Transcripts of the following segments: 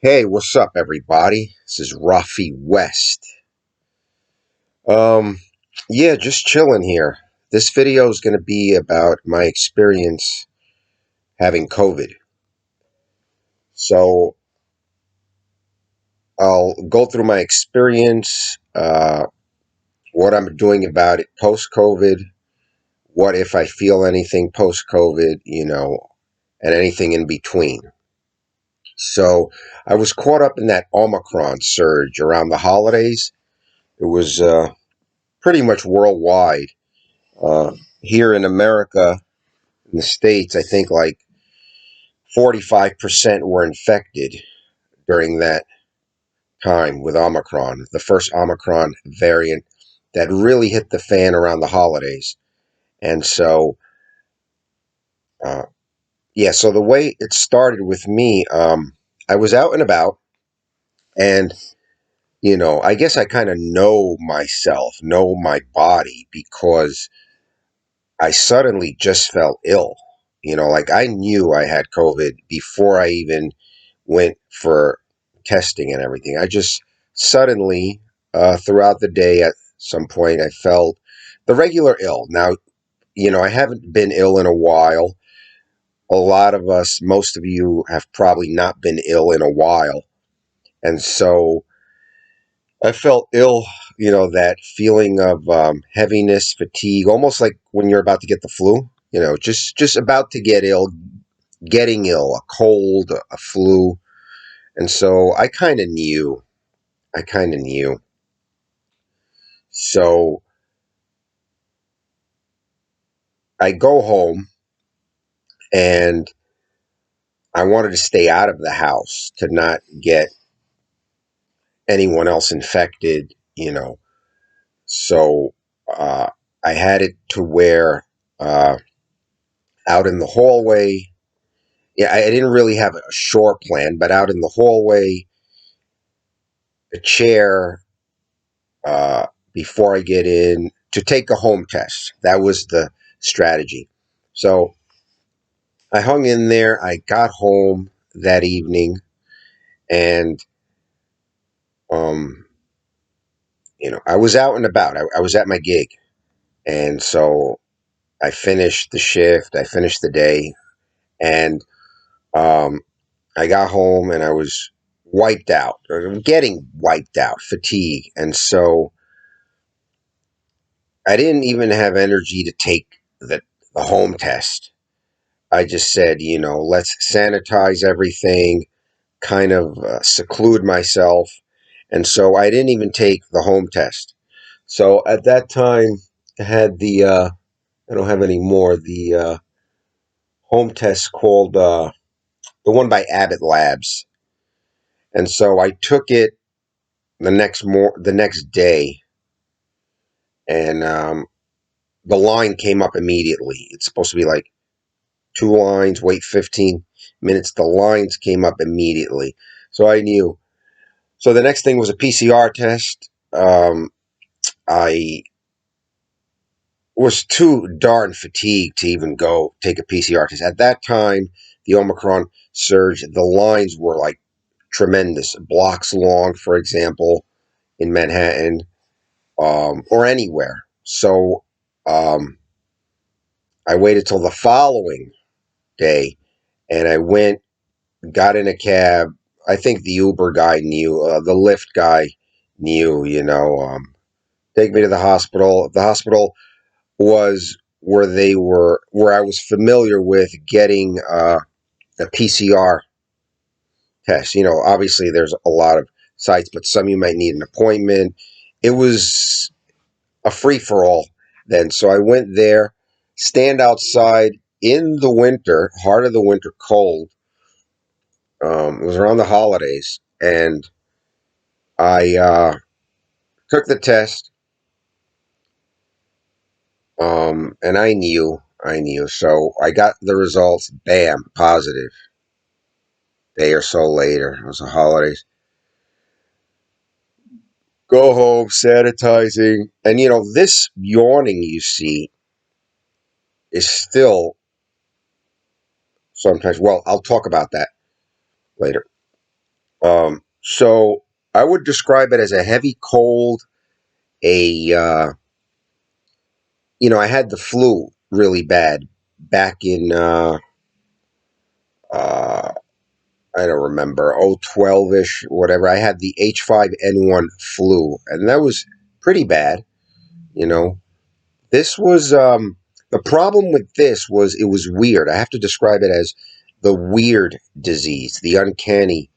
Hey, what's up, everybody? This is Rafe West. Um, yeah, just chilling here. This video is going to be about my experience having COVID. So I'll go through my experience, what I'm doing about it post COVID, what if I feel anything post COVID, and anything in between. So I was caught up in that Omicron surge around the holidays. It was pretty much worldwide. Uh, Here in America, in the States, I think like 45% were infected during that time with Omicron, the first Omicron variant that really hit the fan around the holidays. And so, uh, yeah, so the way it started with me, I was out and about, and, I guess I kind of know myself, know my body, because I suddenly just felt ill. Like I knew I had COVID before I even went for testing and everything. I just suddenly, throughout the day, at some point, I felt the regular ill. Now, I haven't been ill in a while. A lot of us, most of you, have probably not been ill in a while. And so I felt ill, that feeling of heaviness, fatigue, almost like when you're about to get the flu, just about to get ill, getting ill, a cold, a flu. And so I kind of knew. I kind of knew. So I go home and I wanted to stay out of the house to not get anyone else infected. So I had it to where uh, out in the hallway, yeah, I didn't really have a shore plan, but out in the hallway, a chair, before I get in to take a home test. That was the strategy. So I hung in there. I got home that evening, and um, I was out and about. I was at my gig, and so I finished the shift. I finished the day, and um, I got home, and I was wiped out, or getting wiped out, fatigue, and so I didn't even have energy to take the home test. I just said, let's sanitize everything, kind of seclude myself. And so I didn't even take the home test. So at that time, I had I don't have any more, the home test called, the one by Abbott Labs. And so I took it the next day, and the line came up immediately. It's supposed to be like two lines, wait 15 minutes. The lines came up immediately. So I knew. So the next thing was a PCR test. I was too darn fatigued to even go take a PCR test. At that time, the Omicron surge, the lines were like tremendous, blocks long, for example, in Manhattan, or anywhere. So um, I waited till the following day, and I went, got in a cab. I think the Uber guy knew, the Lyft guy knew, take me to the hospital. The hospital was where I was familiar with getting a PCR test. Obviously there's a lot of sites, but some you might need an appointment. It was a free for all then. So I went there, stand outside in the winter, heart of the winter, cold. It was around the holidays, and I took the test, and I knew. So I got the results. Bam, positive. Day or so later, it was the holidays. Go home, sanitizing, and this yawning you see is still sometimes. Well, I'll talk about that later. So I would describe it as a heavy cold. I had the flu really bad back in uh, I don't remember, 012 ish, whatever. I had the H5N1 flu, and that was pretty bad. You know, this was the problem with this was it was weird. I have to describe it as the weird disease, the uncanny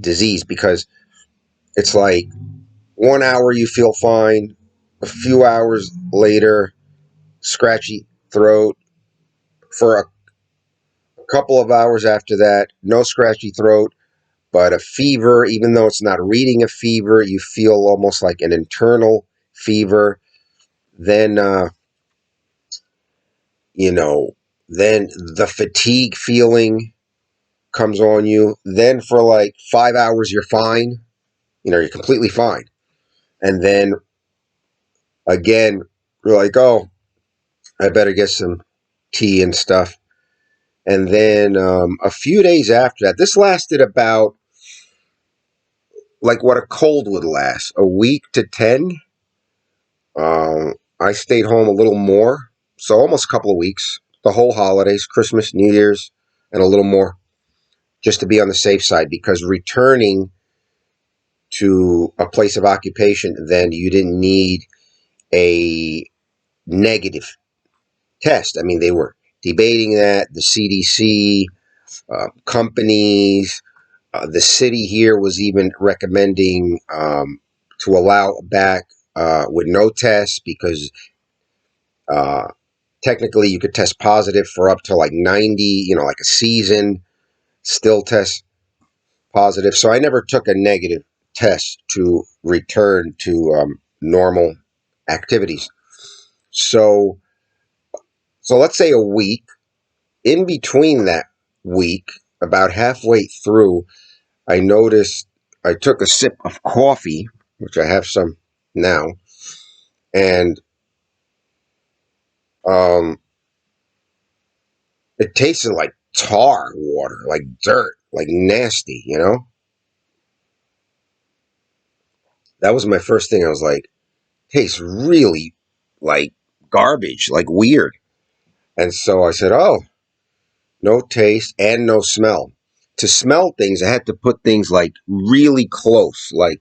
disease, because it's like 1 hour you feel fine, a few hours later, scratchy throat. For a couple of hours after that, no scratchy throat, but a fever, even though it's not reading a fever, you feel almost like an internal fever. Then, you know, then the fatigue feeling comes on you. Then for like 5 hours, you're fine. You're completely fine. And then again, you're like, oh, I better get some tea and stuff. And then a few days after that, this lasted about like what a cold would last, a week to 10. I stayed home a little more, so almost a couple of weeks, the whole holidays, Christmas, New Year's, and a little more, just to be on the safe side. Because returning to a place of occupation, then you didn't need a negative test. I mean, they were debating that, the CDC, companies, the city here was even recommending to allow back with no tests because uh, technically you could test positive for up to like 90, like a season, still test positive. So I never took a negative test to return to normal activities. So, so let's say a week. In between that week, about halfway through, I noticed I took a sip of coffee, which I have some now, and um, it tasted like tar water, like dirt, like nasty. That was my first thing. I was like, tastes really like garbage, like weird. And so I said, oh, no taste and no smell. To smell things, I had to put things like really close, like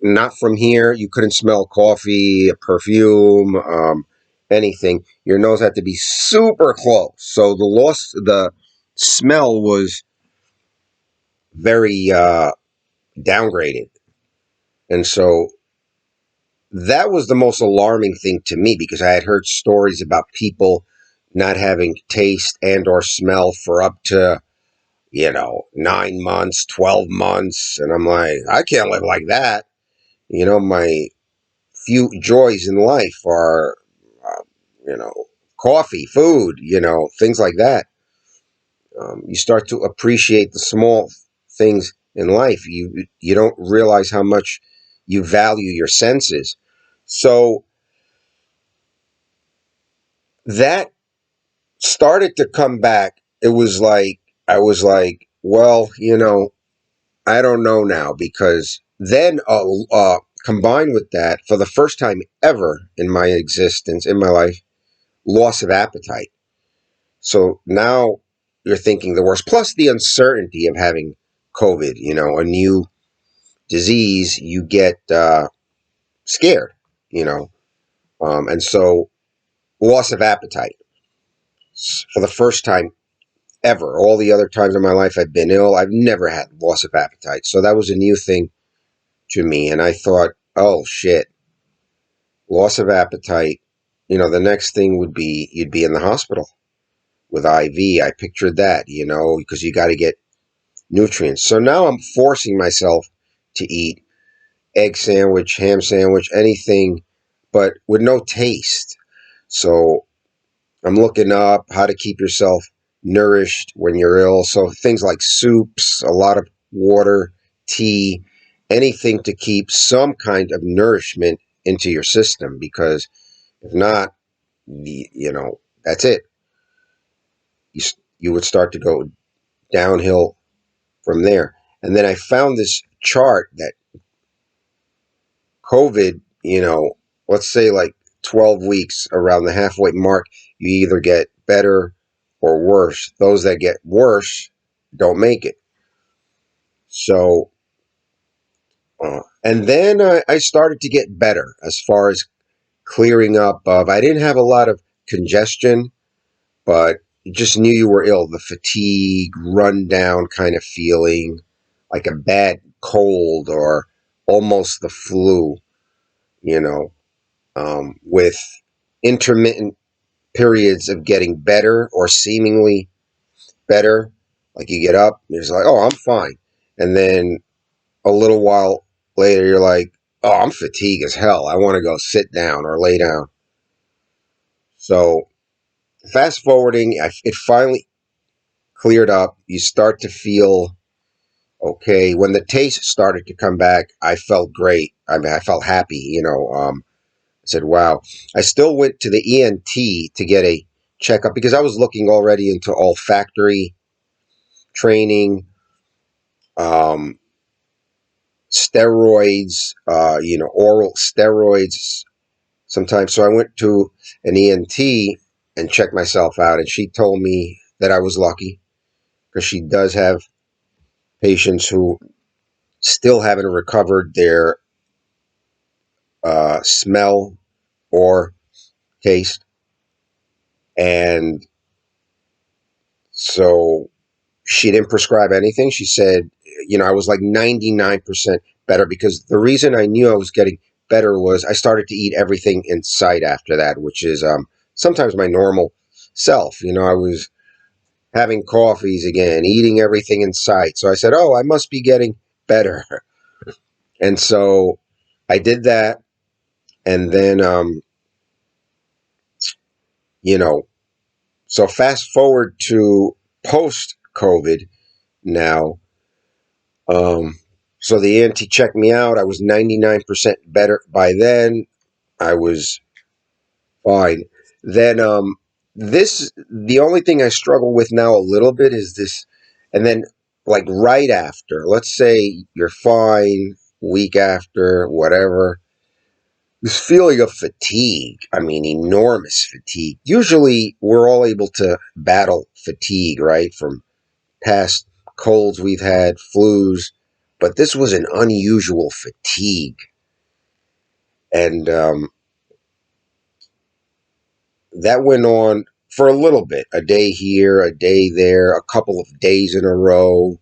not from here. You couldn't smell coffee, perfume, anything. Your nose had to be super close. So the smell was very downgraded. And so that was the most alarming thing to me because I had heard stories about people not having taste and or smell for up to 9 months, 12 months, and I'm like, I can't live like that. My few joys in life are uh, you know coffee, food, things like that. You start to appreciate the small things in life. You don't realize how much you value your senses. So that started to come back. It was like I was like, well, I don't know now because then combined with that, for the first time ever in my existence, in my life, loss of appetite. So now you're thinking the worst. Plus the uncertainty of having COVID, a new disease, you get scared, you know, and so loss of appetite for the first time ever. All the other times in my life I've been ill, I've never had loss of appetite. So that was a new thing to me. And I thought, oh shit, loss of appetite. The next thing would be you'd be in the hospital with IV. I pictured that, because you got to get nutrients. So now I'm forcing myself to eat egg sandwich, ham sandwich, anything, but with no taste. So I'm looking up how to keep yourself nourished when you're ill. So things like soups, a lot of water, tea, anything to keep some kind of nourishment into your system. Because if not, that's it. You, you would start to go downhill from there. And then I found this chart that COVID, let's say like 12 weeks around the halfway mark, you either get better or worse. Those that get worse don't make it. So, and then I started to get better as far as clearing up of, I didn't have a lot of congestion, but you just knew you were ill. The fatigue, rundown kind of feeling, like a bad cold or almost the flu, with intermittent periods of getting better or seemingly better. Like you get up, you're just like, oh, I'm fine. And then a little while later, you're like, oh, I'm fatigued as hell. I want to go sit down or lay down. So fast forwarding, it finally cleared up. You start to feel okay. When the taste started to come back, I felt great. I mean, I felt happy, I said, wow. I still went to the ENT to get a checkup because I was looking already into olfactory training, um, steroids, oral steroids sometimes. So I went to an ENT and checked myself out, and she told me that I was lucky because she does have patients who still haven't recovered their smell or taste. And so she didn't prescribe anything. She said, I was like 99% better because the reason I knew I was getting better was I started to eat everything in sight after that, which is sometimes my normal self. I was having coffees again, eating everything in sight. So I said, oh, I must be getting better. And so I did that. And then, you know, so fast forward to post COVID now. Um, so the ENT checked me out. I was 99% better by then. I was fine. Then the only thing I struggle with now a little bit is this. And then, like, right after, let's say you're fine, week after, whatever, this feeling of fatigue. I mean, enormous fatigue. Usually we're all able to battle fatigue, right? From past colds we've had, flus, but this was an unusual fatigue. And that went on for a little bit, a day here, a day there, a couple of days in a row.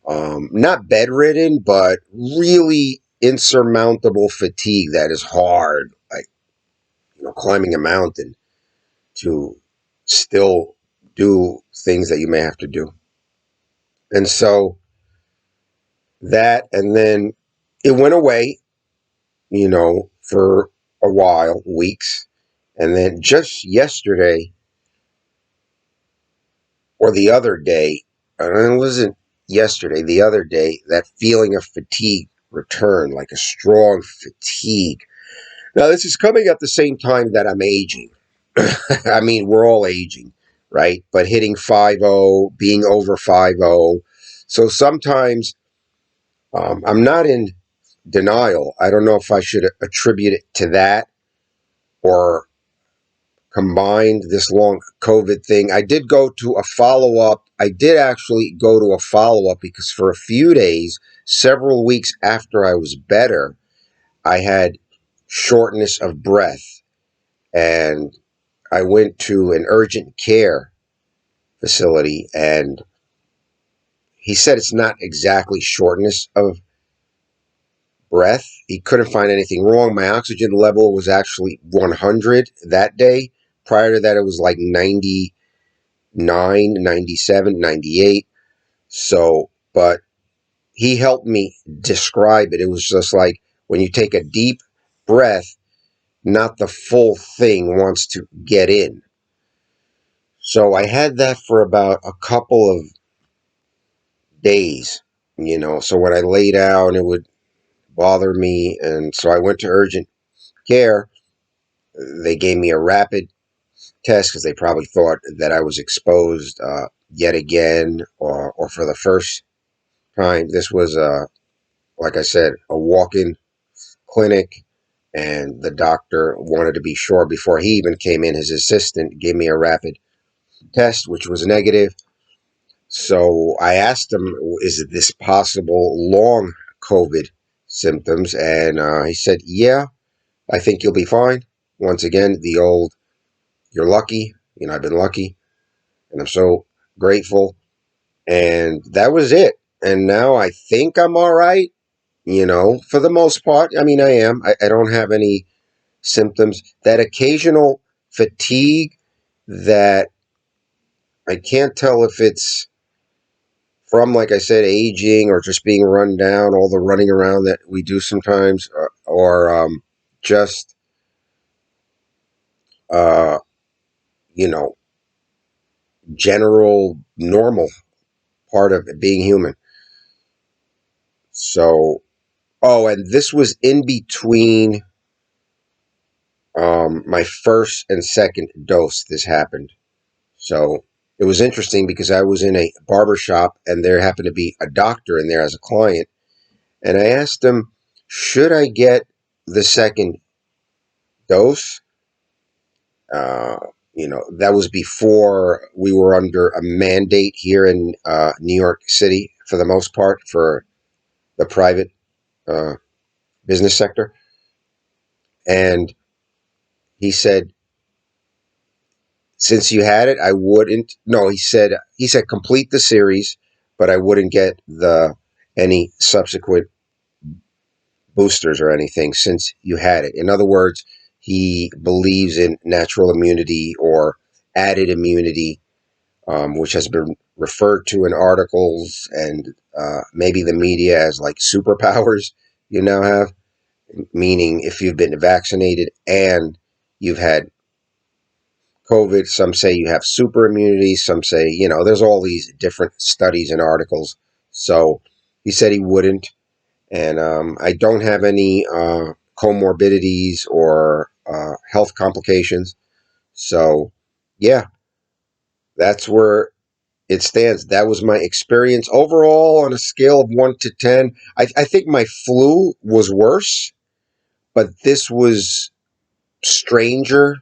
Not bedridden, but really insurmountable fatigue that is hard, like, climbing a mountain to still do things that you may have to do. And so that, and then it went away, for a while, weeks. And then just yesterday or the other day, and it wasn't yesterday, the other day, that feeling of fatigue returned, like a strong fatigue. Now, this is coming at the same time that I'm aging. I mean, we're all aging, right? But hitting 50, being over 50. So sometimes I'm not in denial. I don't know if I should attribute it to that or combined this long COVID thing. I did go to a follow up. I did actually go to a follow up because for a few days, several weeks after I was better, I had shortness of breath. And I went to an urgent care facility, and he said it's not exactly shortness of breath. He couldn't find anything wrong. My oxygen level was actually 100 that day. Prior to that, it was like 99, 97, 98. So, but he helped me describe it. It was just like when you take a deep breath, not the full thing wants to get in. So I had that for about a couple of days, So when I lay down, it would bother me. And so I went to urgent care. They gave me a rapid test because they probably thought that I was exposed yet again or for the first time. This was, like I said, a walk-in clinic, and the doctor wanted to be sure before he even came in. His assistant gave me a rapid test, which was negative. So I asked him, is this possible long COVID symptoms? And he said, yeah, I think you'll be fine. Once again, the old, you're lucky. I've been lucky, and I'm so grateful. And that was it. And now I think I'm all right, for the most part. I mean, I am. I don't have any symptoms. That occasional fatigue that I can't tell if it's from, like I said, aging or just being run down, all the running around that we do sometimes, or just, uh, you know, general normal part of being human. So, oh, and this was in between my first and second dose. This happened. So it was interesting because I was in a barber shop and there happened to be a doctor in there as a client. And I asked him, should I get the second dose? Uh, that was before we were under a mandate here in New York City, for the most part, for the private uh, business sector. And he said, since you had it, I wouldn't. No, he said complete the series, but I wouldn't get the any subsequent boosters or anything since you had it. In other words, he believes in natural immunity or added immunity, which has been referred to in articles and maybe the media as like superpowers you now have, meaning if you've been vaccinated and you've had COVID, some say you have super immunity, some say, there's all these different studies and articles. So he said he wouldn't. And I don't have any comorbidities or health complications. So, yeah, that's where it stands. That was my experience overall on a scale of 1 to 10. I think my flu was worse, but this was stranger,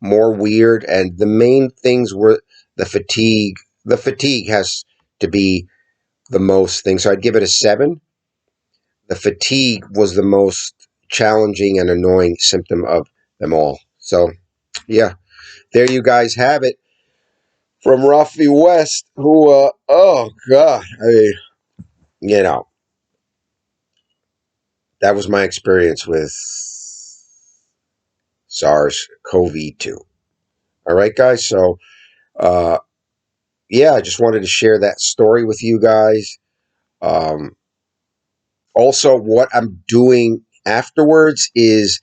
more weird. And the main things were the fatigue. The fatigue has to be the most thing. So I'd give it a 7. The fatigue was the most challenging and annoying symptom of them all. So, yeah, there you guys have it from Rafe West, who, oh, God, I mean, you know, that was my experience with SARS-CoV-2. All right, guys. So, uh, yeah, I just wanted to share that story with you guys. Um, Also, what I'm doing afterwards is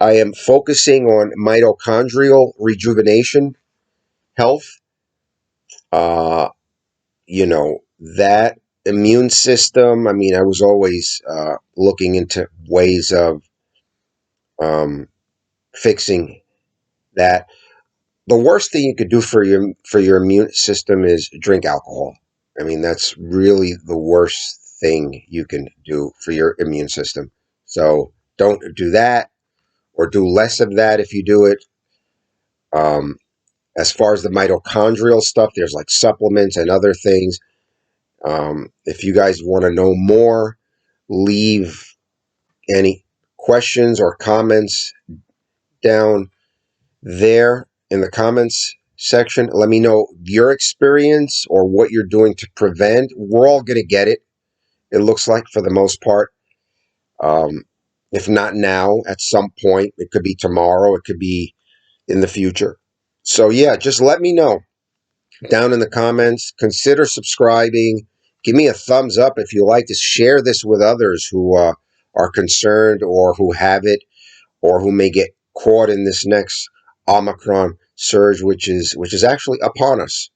I am focusing on mitochondrial rejuvenation health. Uh, that immune system. I mean, I was always looking into ways of um, fixing that. The worst thing you could do for your immune system is drink alcohol. I mean, that's really the worst thing you can do for your immune system. So don't do that, or do less of that if you do it. Um, as far as the mitochondrial stuff, there's like supplements and other things. If you guys want to know more, leave any questions or comments down there in the comments section. Let me know your experience or what you're doing to prevent. We're all going to get it, it looks like, for the most part. Um, if not now, at some point. It could be tomorrow. It could be in the future. So, yeah, just let me know down in the comments. Consider subscribing. Give me a thumbs up if you like to share this with others who are concerned or who have it or who may get caught in this next Omicron surge, which is actually upon us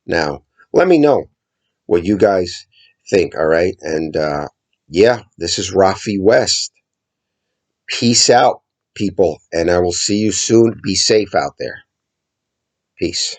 now. Let me know what you guys think. All right, and yeah, this is Rafe West. Peace out, people, and I will see you soon. Be safe out there. Peace.